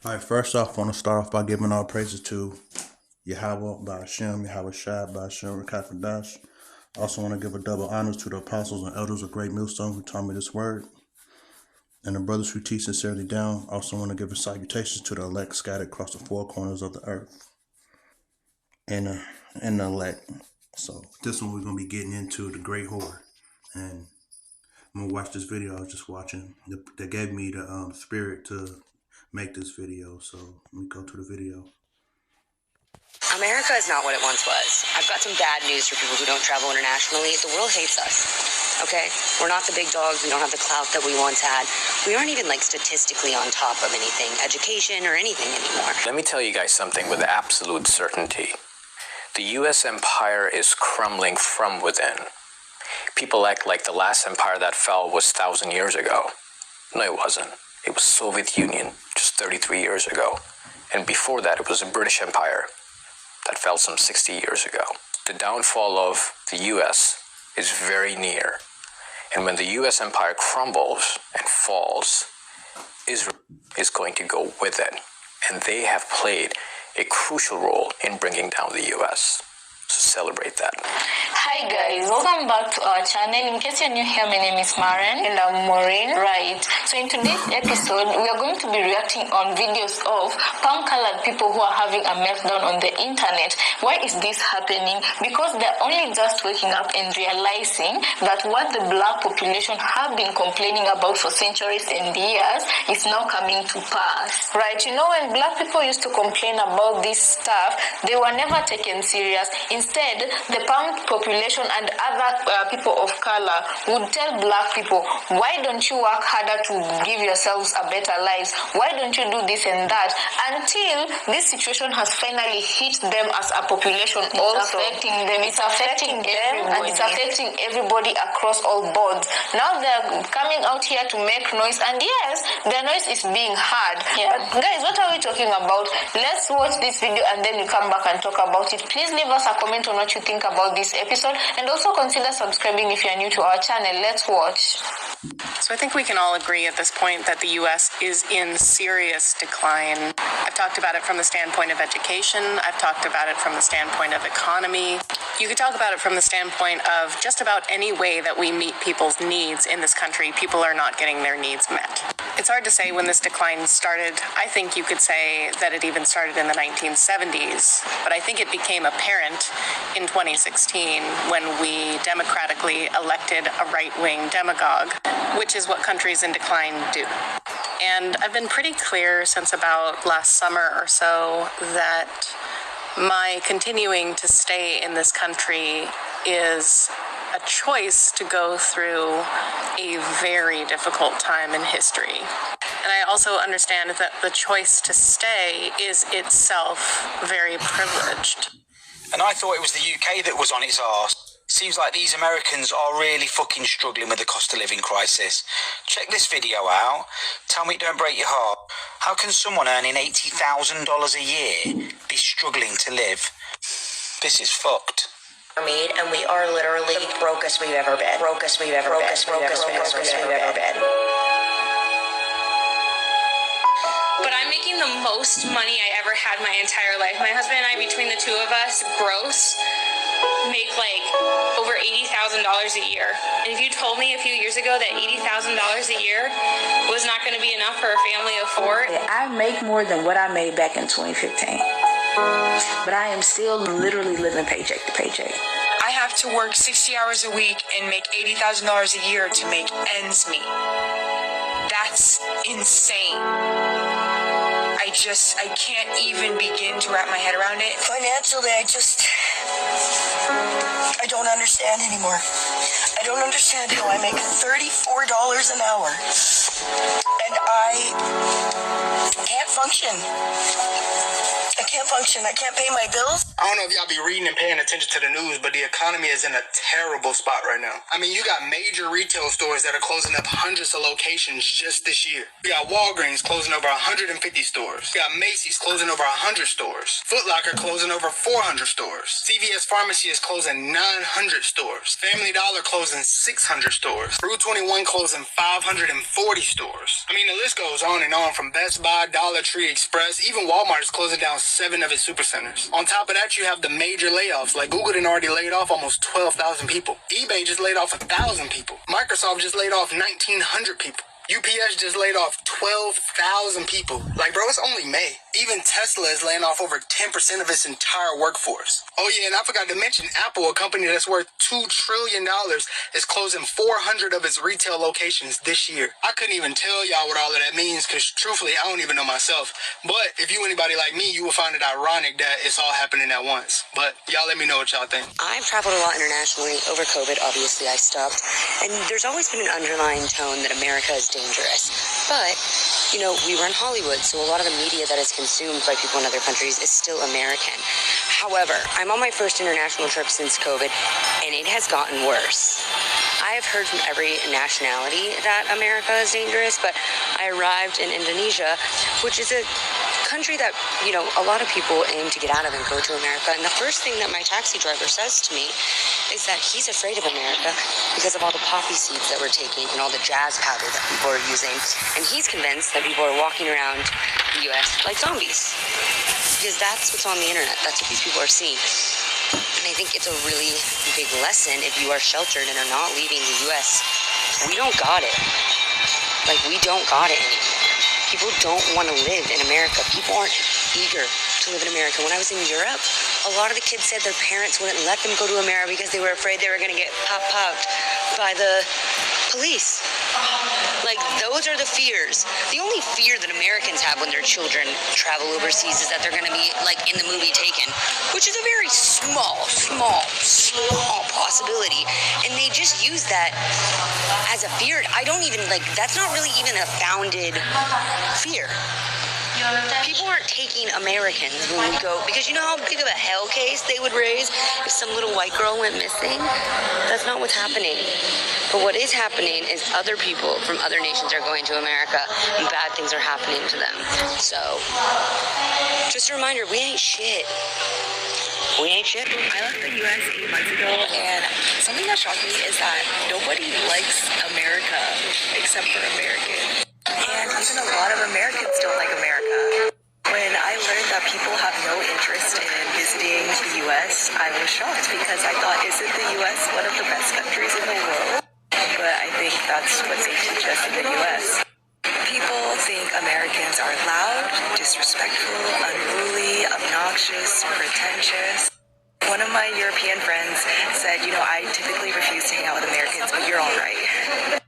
All right, first off, I want to start off by giving all praises to Yahweh, Ba'ashem, Yahweh Shai, Ba'ashem, Rakakadash. I also want to give a double honors to the apostles and elders of Great Millstone who taught me this word, and the brothers who teach sincerely down. I also want to give a salutations to the elect scattered across the four corners of the earth, and the elect. So this one we're going to be getting into the Great Whore, and I'm going to watch this video. I was just watching. They gave me the spirit to make this video, so let me go to the video. America is not what it once was. I've got some bad news for people who don't travel internationally. The world hates us, okay? We're not the big dogs. We don't have the clout that we once had. We aren't even, statistically on top of anything, education or anything anymore. Let me tell you guys something with absolute certainty. The U.S. empire is crumbling from within. People act like the last empire that fell was 1,000 years ago. No, it wasn't. It was Soviet Union just 33 years ago. And before that, it was the British Empire that fell some 60 years ago. The downfall of the U.S. is very near. And when the U.S. empire crumbles and falls, Israel is going to go with it. And they have played a crucial role in bringing down the U.S. So celebrate that. Hi guys, welcome back to our channel. In case you're new here, my name is Maren and I'm Maureen. Right, so in today's episode, we are going to be reacting on videos of palm-colored people who are having a meltdown on the internet. Why is this happening? Because they're only just waking up and realizing that what the black population have been complaining about for centuries and years is now coming to pass. Right, when black people used to complain about this stuff, they were never taken serious. Instead, the palm population and other people of color would tell black people, why don't you work harder to give yourselves a better life? Why don't you do this and that? Until this situation has finally hit them as a population also. It's affecting them and it's affecting everybody across all boards. Now they're coming out here to make noise, and yes, their noise is being heard. Yeah. But guys, what are we talking about? Let's watch this video and then we come back and talk about it. Please leave us a comment on what you think about this episode, and also consider subscribing if you're new to our channel. Let's watch. So I think we can all agree at this point that the U.S. is in serious decline. I've talked about it from the standpoint of education. I've talked about it from the standpoint of economy. You could talk about it from the standpoint of just about any way that we meet people's needs in this country. People are not getting their needs met. It's hard to say when this decline started. I think you could say that it even started in the 1970s, but I think it became apparent in 2016 when we democratically elected a right-wing demagogue, which is what countries in decline do. And I've been pretty clear since about last summer or so that my continuing to stay in this country is a choice to go through a very difficult time in history. And I also understand that the choice to stay is itself very privileged. And I thought it was the UK that was on its arse. Seems like these Americans are really fucking struggling with the cost of living crisis. Check this video out. Tell me it don't break your heart. How can someone earning $80,000 a year be struggling to live? This is fucked. And we are literally the brokest we've ever been. Brokest we've ever been. But I'm making the most money I ever had my entire life. My husband and I, between the two of us, gross, make over $80,000 a year. And if you told me a few years ago that $80,000 a year was not going to be enough for a family of four. I make more than what I made back in 2015. But I am still literally living paycheck to paycheck. I have to work 60 hours a week and make $80,000 a year to make ends meet. That's insane. I can't even begin to wrap my head around it. Financially, I don't understand anymore. I don't understand how I make $34 an hour and I can't function. I can't pay my bills. I don't know if y'all be reading and paying attention to the news, but the economy is in a terrible spot right now. I mean, you got major retail stores that are closing up hundreds of locations just this year. You got Walgreens closing over 150 stores. You got Macy's closing over 100 stores. Foot Locker closing over 400 stores. CVS Pharmacy is closing 900 stores. Family Dollar closing 600 stores. Rue 21 closing 540 stores. I mean, the list goes on and on, from Best Buy, Dollar Tree, Express, even Walmart is closing down 7 of its supercenters. On top of that, you have the major layoffs. Like Google done already laid off almost 12,000 people. eBay just laid off 1,000 people. Microsoft just laid off 1,900 people. UPS just laid off 12,000 people. Like, bro, it's only May. Even Tesla is laying off over 10% of its entire workforce. Oh yeah, and I forgot to mention Apple, a company that's worth $2 trillion, is closing 400 of its retail locations this year. I couldn't even tell y'all what all of that means, because truthfully, I don't even know myself. But if you anybody like me, you will find it ironic that it's all happening at once. But y'all let me know what y'all think. I've traveled a lot internationally. Over COVID, obviously, I stopped. And there's always been an underlying tone that America is dangerous. But, you know, we run Hollywood, so a lot of the media that is consumed by people in other countries is still American. However, I'm on my first international trip since COVID, and it has gotten worse. I have heard from every nationality that America is dangerous, but I arrived in Indonesia, which is a country that, you know, a lot of people aim to get out of and go to America. And the first thing that my taxi driver says to me is that he's afraid of America because of all the poppy seeds that we're taking and all the jazz powder that people are using. And he's convinced that people are walking around the U.S. like zombies, because that's what's on the internet. That's what these people are seeing. And I think it's a really big lesson if you are sheltered and are not leaving the U.S. We don't got it. Like, we don't got it anymore. People don't want to live in America. People aren't eager to live in America. When I was in Europe, a lot of the kids said their parents wouldn't let them go to America because they were afraid they were going to get popped by the police. Like, those are the fears. The only fear that Americans have when their children travel overseas is that they're going to be, like, in the movie Taken, which is a very small possibility. And they just use that as a fear. I don't even, like, that's not really even a founded fear. People aren't taking Americans when we go, because you know how big of a hell case they would raise if some little white girl went missing? That's not what's happening. But what is happening is other people from other nations are going to America and bad things are happening to them. So, just a reminder, we ain't shit. We ain't shit. I left the U.S. 8 months ago, and something that shocked me is that nobody likes America except for Americans. And even a lot of Americans don't like America. When I learned that people have no interest in visiting the U.S., I was shocked because I thought, isn't the U.S. one of the best countries in the world? But I think that's what they teach us in the U.S. People think Americans are loud, disrespectful, unruly, obnoxious, pretentious. One of my European friends said, you know, I typically refuse to hang out with Americans, but you're all right.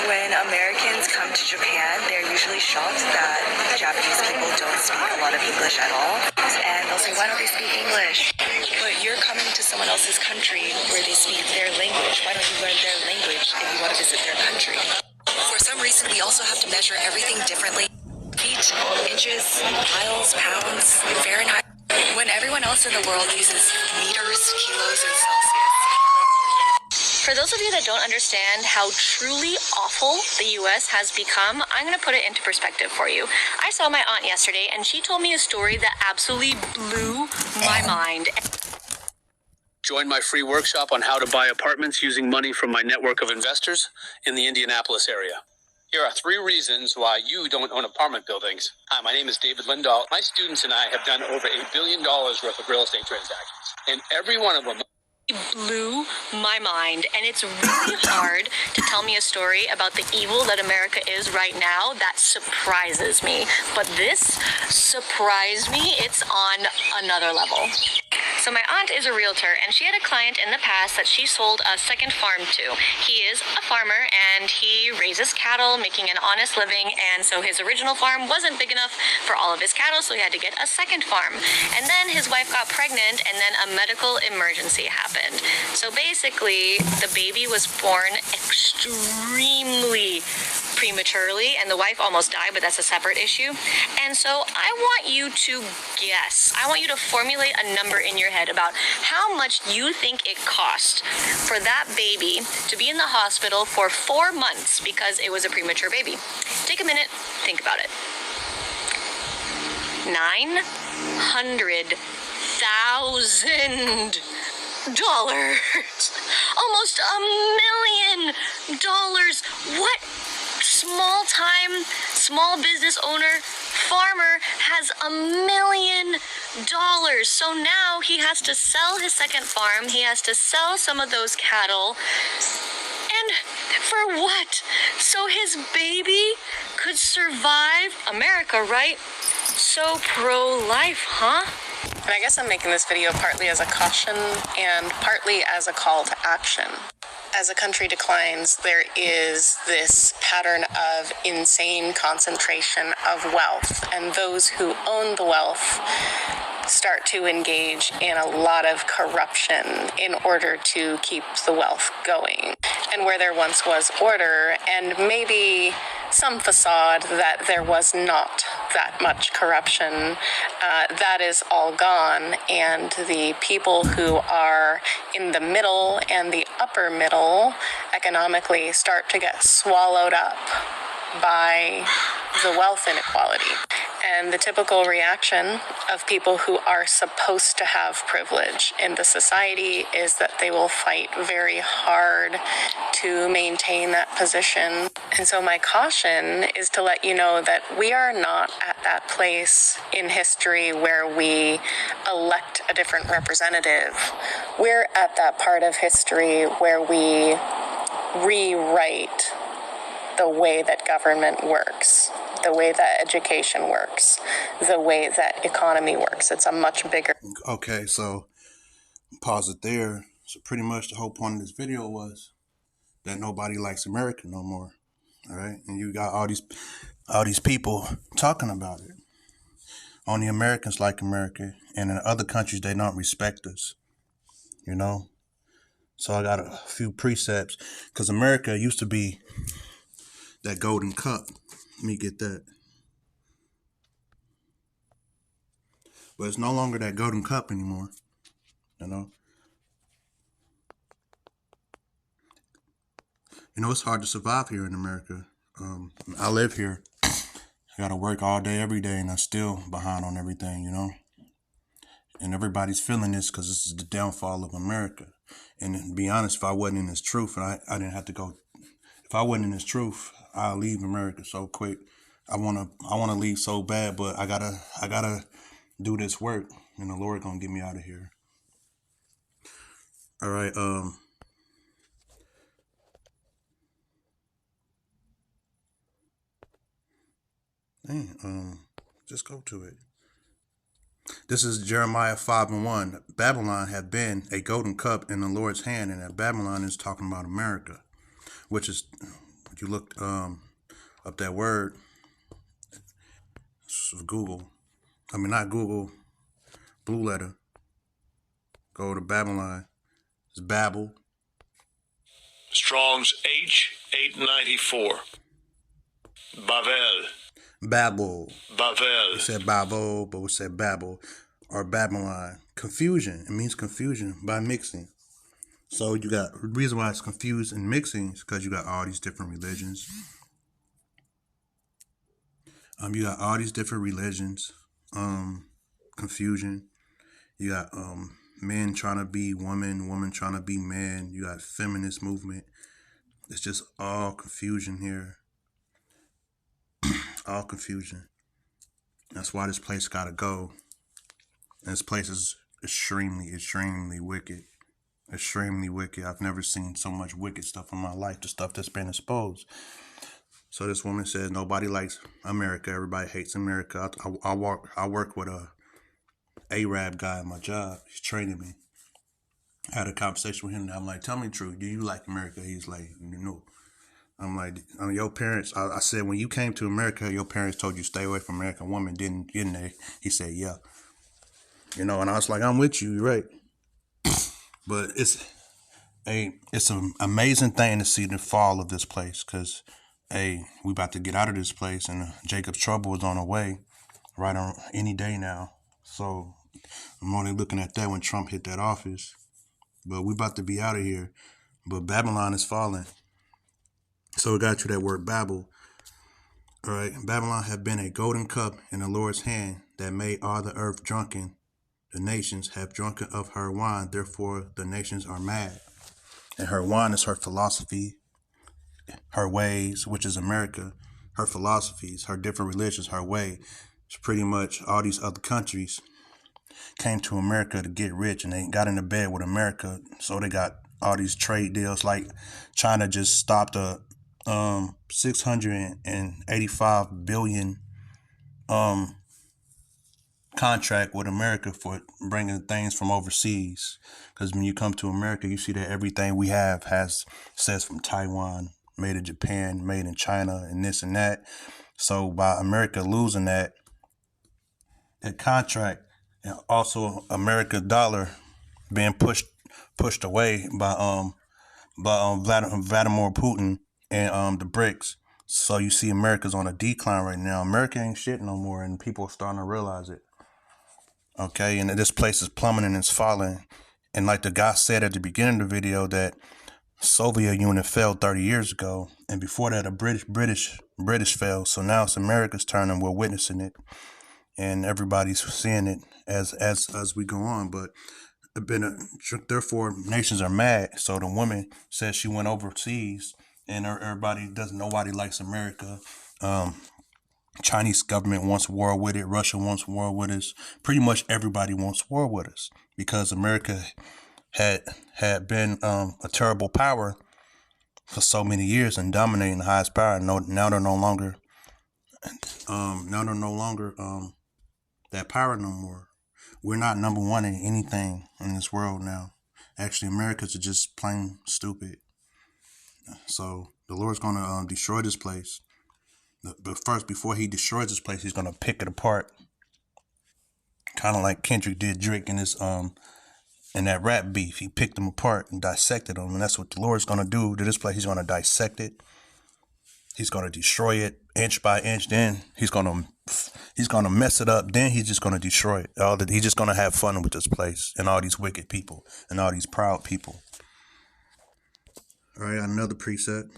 When Americans come to Japan, they're usually shocked that Japanese people don't speak a lot of English at all. And they'll say, why don't they speak English? But you're coming to someone else's country where they speak their language. Why don't you learn their language if you want to visit their country? For some reason, we also have to measure everything differently. Feet, inches, miles, pounds, Fahrenheit. When everyone else in the world uses meters, kilos, and Celsius. For those of you that don't understand how truly awful the U.S. has become, I'm going to put it into perspective for you. I saw my aunt yesterday, and she told me a story that absolutely blew my mind. Join my free workshop on how to buy apartments using money from my network of investors in the Indianapolis area. Here are 3 reasons why you don't own apartment buildings. Hi, my name is David Lindahl. My students and I have done over $1 billion worth of real estate transactions, and every one of them blew my mind, and it's really hard to tell me a story about the evil that America is right now that surprises me. But this surprised me. It's on another level. So my aunt is a realtor, and she had a client in the past that she sold a second farm to. He is a farmer, and he raises cattle, making an honest living, and so his original farm wasn't big enough for all of his cattle, so he had to get a second farm. And then his wife got pregnant, and then a medical emergency happened. So basically, the baby was born extremely prematurely, and the wife almost died, but that's a separate issue. And so I want you to guess. I want you to formulate a number in your head about how much you think it cost for that baby to be in the hospital for 4 months because it was a premature baby. Take a minute, think about it. $900,000. Almost $1 million. What small-time, small business owner, farmer has $1 million? So now he has to sell his second farm. He has to sell some of those cattle. And for what? So his baby could survive? America, right? So pro-life, huh? And I guess I'm making this video partly as a caution and partly as a call to action. As a country declines, there is this pattern of insane concentration of wealth, and those who own the wealth start to engage in a lot of corruption in order to keep the wealth going. And where there once was order and maybe some facade that there was not that much corruption, that is all gone, and the people who are in the middle and the upper middle economically start to get swallowed up by the wealth inequality. And the typical reaction of people who are supposed to have privilege in the society is that they will fight very hard to maintain that position. And so my caution is to let you know that we are not at that place in history where we elect a different representative. We're at that part of history where we rewrite the way that government works, the way that education works, the way that economy works. It's a much bigger... Okay, so pause it there. So pretty much the whole point of this video was that nobody likes America no more. All right, and you got all these people talking about it. Only Americans like America, and in other countries they don't respect us. You know. So I got a few precepts because America used to be that golden cup. Let me get that. But it's no longer that golden cup anymore. You know. You know, it's hard to survive here in America. I live here. I gotta work all day, every day, and I'm still behind on everything, you know. And everybody's feeling this because this is the downfall of America. And to be honest, if I wasn't in this truth, and I didn't have to go, if I wasn't in this truth, I'll leave America so quick. I wanna leave so bad, but I gotta do this work, and the Lord gonna get me out of here. All right, just go to it. This is Jeremiah 5:1. Babylon had been a golden cup in the Lord's hand, and that Babylon is talking about America, which is, if you look up that word, Google. I mean, not Google, Blue Letter. Go to Babylon. It's Babel. Strong's H894. Bavel. Babel. Bavel. We said Babel, but we said Babel or Babylon. Confusion. It means confusion by mixing. So you got the reason why it's confused and mixing is because you got all these different religions. You got all these different religions. Confusion. You got men trying to be women, women trying to be men. You got feminist movement. It's just all confusion here. All confusion. That's why this place gotta go. And this place is extremely, extremely wicked. Extremely wicked. I've never seen so much wicked stuff in my life, the stuff that's been exposed. So this woman says nobody likes America. Everybody hates America. I work with a Arab guy at my job. He's training me. I had a conversation with him. And I'm like, tell me the truth. Do you like America? He's like, no. I'm like, your parents, I said, when you came to America, your parents told you stay away from American women, didn't they? He said, yeah. You know, and I was like, I'm with you, you're right. But it's an amazing thing to see the fall of this place, because hey, we about to get out of this place, and Jacob's trouble is on the way, right on any day now. So I'm only looking at that when Trump hit that office. But we about to be out of here. But Babylon is falling. So we got to that word Babel. All right, Babylon had been a golden cup in the Lord's hand that made all the earth drunken. The nations have drunken of her wine, therefore the nations are mad. And her wine is her philosophy, her ways, which is America, her philosophies, her different religions, her way. It's pretty much all these other countries came to America to get rich, and they got into bed with America. So they got all these trade deals. Like China just stopped a $685 billion contract with America for bringing things from overseas. Because when you come to America, you see that everything we have says from Taiwan, made in Japan, made in China, and this and that. So by America losing that contract, and also America dollar being pushed away by Vladimir Putin and the BRICS. So you see America's on a decline right now. America ain't shit no more, and people are starting to realize it. Okay, and this place is plummeting and it's falling. And like the guy said at the beginning of the video, that Soviet Union fell 30 years ago, and before that, a British fell. So now it's America's turn, and we're witnessing it, and everybody's seeing it as we go on. But therefore, nations are mad. So the woman says she went overseas, and nobody likes America. Chinese government wants war with it. Russia wants war with us. Pretty much everybody wants war with us because America had been a terrible power for so many years and dominating the highest power. Now they're no longer that power no more. We're not number one in anything in this world now. Actually, Americans are just plain stupid. So the Lord's going to destroy this place. But first, before he destroys this place, he's going to pick it apart. Kind of like Kendrick did Drake in his in that rap beef. He picked them apart and dissected them. And that's what the Lord's going to do to this place. He's going to dissect it. He's going to destroy it inch by inch. Then he's going to mess it up. Then he's just going to destroy it. He's just going to have fun with this place and all these wicked people and all these proud people. All right, another preset.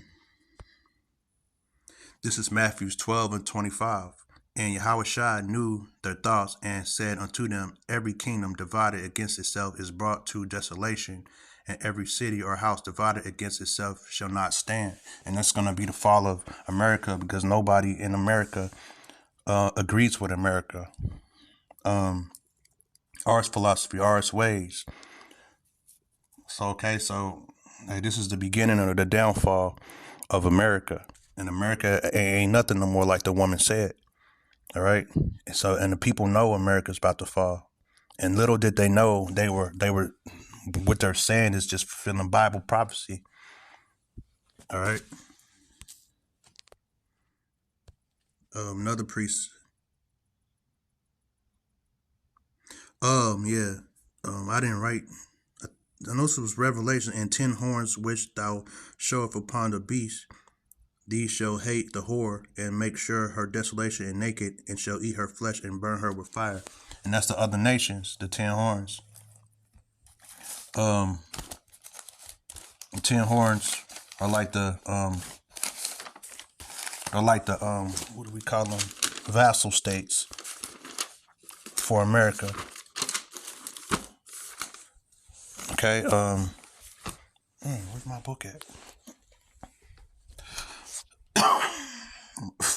This is Matthew 12:25. And Yahushua knew their thoughts and said unto them, every kingdom divided against itself is brought to desolation, and every city or house divided against itself shall not stand. And that's going to be the fall of America, because nobody in America agrees with America. Ours philosophy, ours ways. So this is the beginning of the downfall of America. And America ain't nothing no more, like the woman said. All right. And the people know America's about to fall. And little did they know they were what they're saying is just fulfilling Bible prophecy. All right. Another priest. I didn't write. I know this was Revelation, and 10 horns which thou showeth upon the beast. These shall hate the whore and make sure her desolation and naked, and shall eat her flesh and burn her with fire. And that's the other nations, the 10 horns. The 10 horns are like the what do we call them? Vassal states for America. Okay, where's my book at?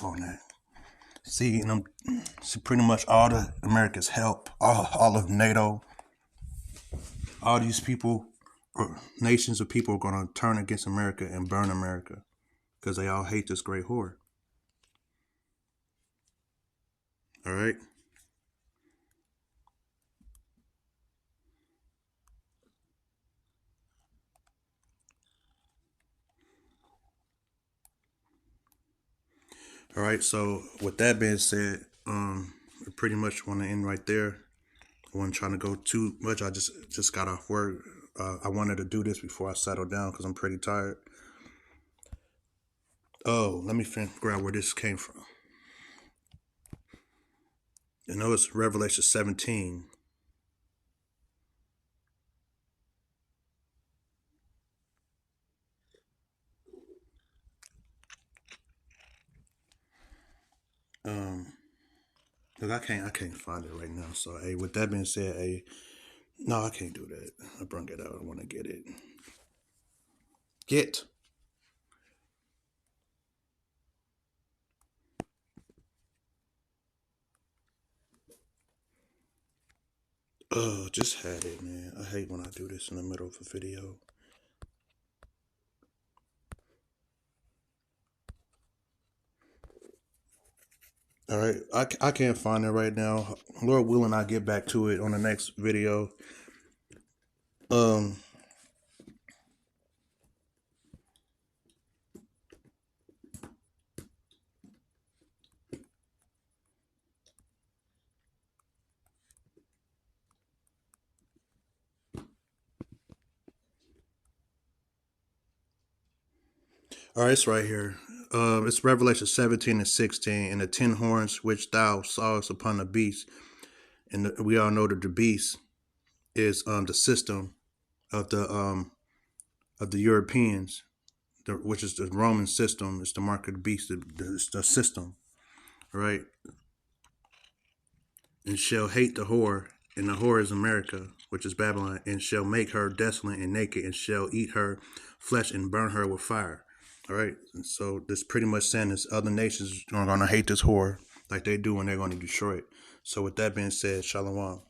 On that. See pretty much all the America's help, all of NATO, all these people, or nations of people, are going to turn against America and burn America because they all hate this great whore. All right. All right, so with that being said, I pretty much want to end right there. I wasn't trying to go too much. I just got off work. I wanted to do this before I settle down because I'm pretty tired. Oh, let me figure out where this came from. You know, it's Revelation 17. Look, I can't find it right now. So, hey, with that being said, hey, no, I can't do that. I brought it out. I want to get it. Get. Oh, just had it, man. I hate when I do this in the middle of a video. All right, I can't find it right now. Lord willing, I'll get back to it on the next video. All right, it's right here. It's Revelation 17 and 16. And the 10 horns which thou sawest upon the beast, and we all know that the beast is the system of the Europeans, which is the Roman system. It's the mark of the beast, the system, right? And shall hate the whore, and the whore is America, which is Babylon, and shall make her desolate and naked, and shall eat her flesh and burn her with fire. All right, and so this pretty much saying this other nations are going to hate this whore like they do, and they're going to destroy it. So with that being said, Shalom.